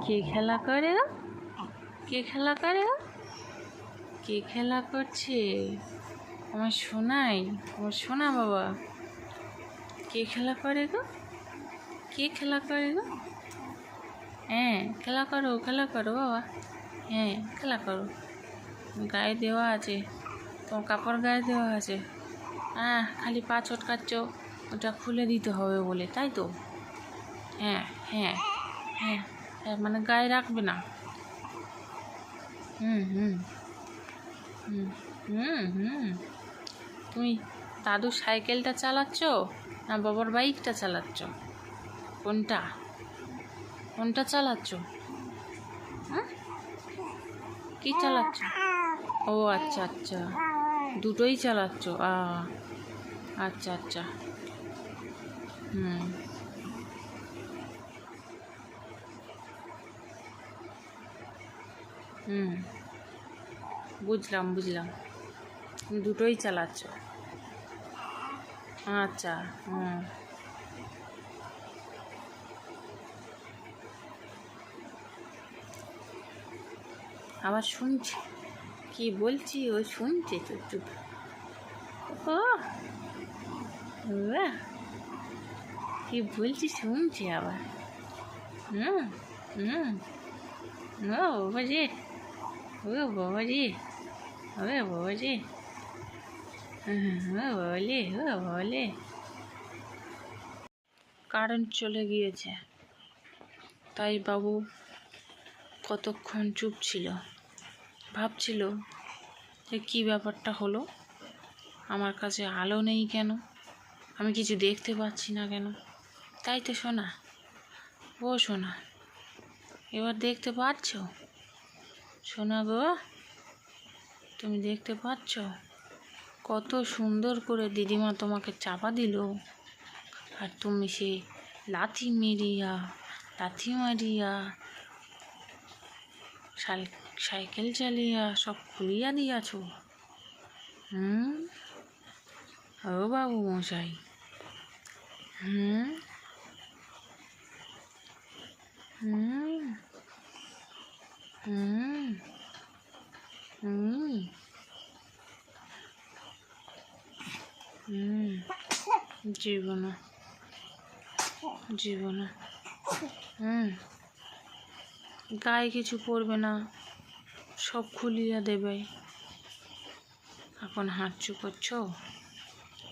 কে খেলা করে গো? কে খেলা করে গো? কে খেলা করছে? আমার সোনাই, আমার সোনা বাবা। কে খেলা করে গো? কে খেলা করে গো? হ্যাঁ, খেলা করো বাবা। হ্যাঁ, খেলা করো। গায়ে দেওয়া আছে, তোমার কাপড় গায়ে দেওয়া আছে। হ্যাঁ, খালি পা চটকাচ্ছ, ওটা খুলে দিতে হবে বলে, তাই তো? হ্যাঁ হ্যাঁ হ্যাঁ হ্যাঁ, মানে গায়ে রাখবে না। হুম হুম হুম হুম হুম তুমি দাদুর সাইকেলটা চালাচ্ছ না বাবার বাইকটা চালাচ্ছ? কোনটা কোনটা চালাচ্ছ? হ্যাঁ, কী চালাচ্ছ? ও আচ্ছা আচ্ছা, দুটোই চালাচ্ছ। আচ্ছা আচ্ছা। হুম হুম, বুঝলাম বুঝলাম, তুমি দুটোই চালাচ্ছ। আচ্ছা। হুম, আবার শুনছি কি বলছি, ও শুনছে চুপ চুপ। ও বাহ, কি বলছি শুনছে আবার। হুম হুম, ও বাবাজি, ও বাবাজি, ও বাবাজি, ও বাবালি, ও বাবালি। কারেন্ট চলে গিয়েছে, তাই বাবু কতক্ষণ চুপ ছিল, ভাবছিল যে কী ব্যাপারটা হলো, আমার কাছে আলো নেই কেন, আমি কিছু দেখতে পাচ্ছি না কেন। তাই তো সোনা, ও সোনা, এবার দেখতে পাচ্ছ? সোনা গো, তুমি দেখতে পাচ্ছ কত সুন্দর করে দিদিমা তোমাকে চাপা দিল, আর তুমি সে লাথি মারিয়া সাইকেল চালিয়া সব খুলিয়া দিয়াছ। হুম, ও বাবু মশাই। হুম হুম হুম হুম হুম, জীবনে জীবনে হুম, গায়ে কিছু পরবে না, সব খুলিয়া দেবে। এখন হাঁচু করছো,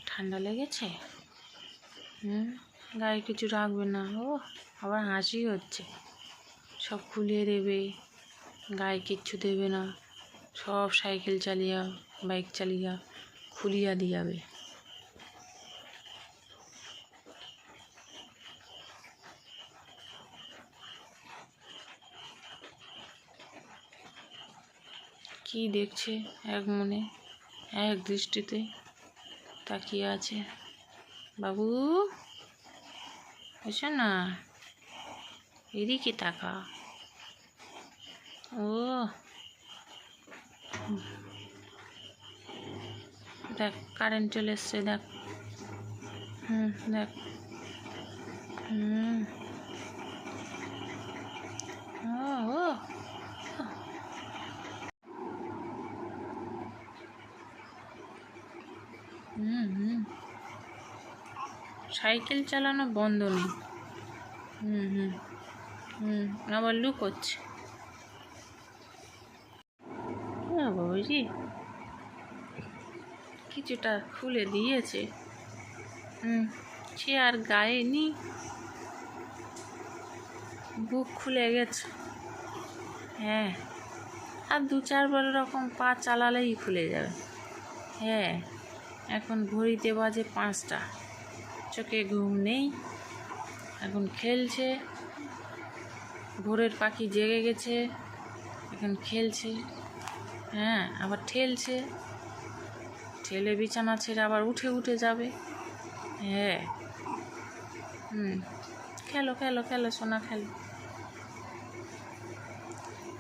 ঠান্ডা লেগেছে? হুম, গায়ে কিছু রাখবে না। ও আবার হাসি হচ্ছে, সব খুলিয়ে দেবে, গায়ে কিচ্ছু দেবে না, সব সাইকেল চালিয়া বাইক চালিয়া খুলিয়া দিয়াবে। কি দেখছে এক মনে, এক দৃষ্টিতে তাকিয়ে আছে। বাবু এসো না, এদিকে তাকা। ও দেখ, কারেন্ট চলে এসছে, দেখ। দেখ। হুম, ও ও হুম হুম, সাইকেল চালানো বন্ধ নেই। হুম হুম হুম, আবার লুকোচ্ছে। বাবুজি কিছুটা খুলে দিয়েছে। সে আর গায়ে নি, বুক খুলে গেছে। হ্যাঁ, আর 2-4 বার রকম পা চালালেই খুলে যাবে। হ্যাঁ, এখন ঘড়িতে বাজে 5টা, চোখে ঘুম নেই, এখন খেলছে। ভোরের পাখি জেগে গেছে, এখন খেলছে। হ্যাঁ, আবার ঠেলছে, ঠেলে বিছানা ছেড়ে আবার উঠে উঠে যাবে। হ্যাঁ, খেলো খেলো খেলো সোনা, খেলো।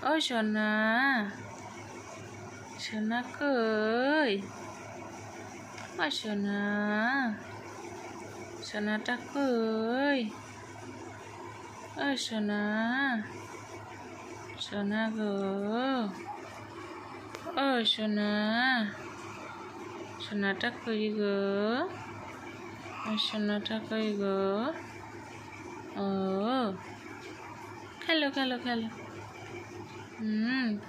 ও সোনা, সোনা কই? ও সোনা, সোনাটা কই? ও সোনা, সোনা গো, ও সোনা, সোনাটা কই গো, সোনাটা কই গো? ও খেলো খেলো খেলো,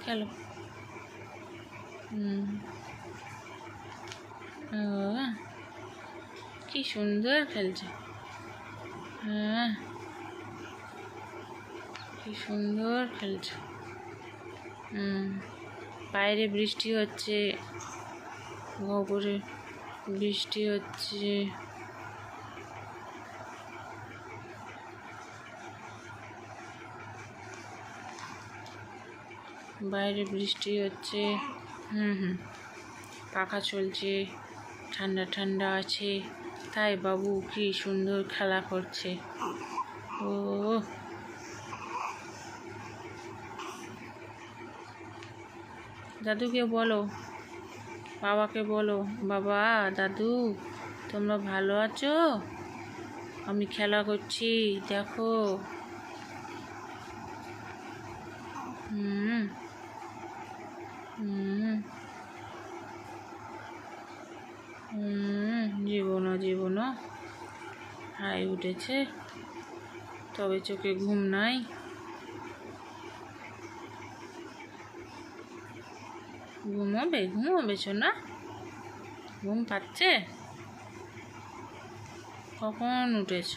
খেলো। ও কি সুন্দর খেলছে। হ্যাঁ, কি সুন্দর খেলছে। বাইরে বৃষ্টি হচ্ছে, ওপরে বৃষ্টি হচ্ছে। বাইরে বৃষ্টি হচ্ছে। পাখা চলছে, ঠান্ডা ঠান্ডা আছে, তাই বাবু কি সুন্দর খেলা করছে। ও দাদুকে বলো, বাবাকে বলো, বাবা দাদু তোমরা ভালো আছো? আমি খেলা করছি, দেখো। জীবনও হাই উঠেছে, তবে চোখে ঘুম নাই। ঘুমোবে সোনা? ঘুম পাচ্ছে? কখন উঠেছ?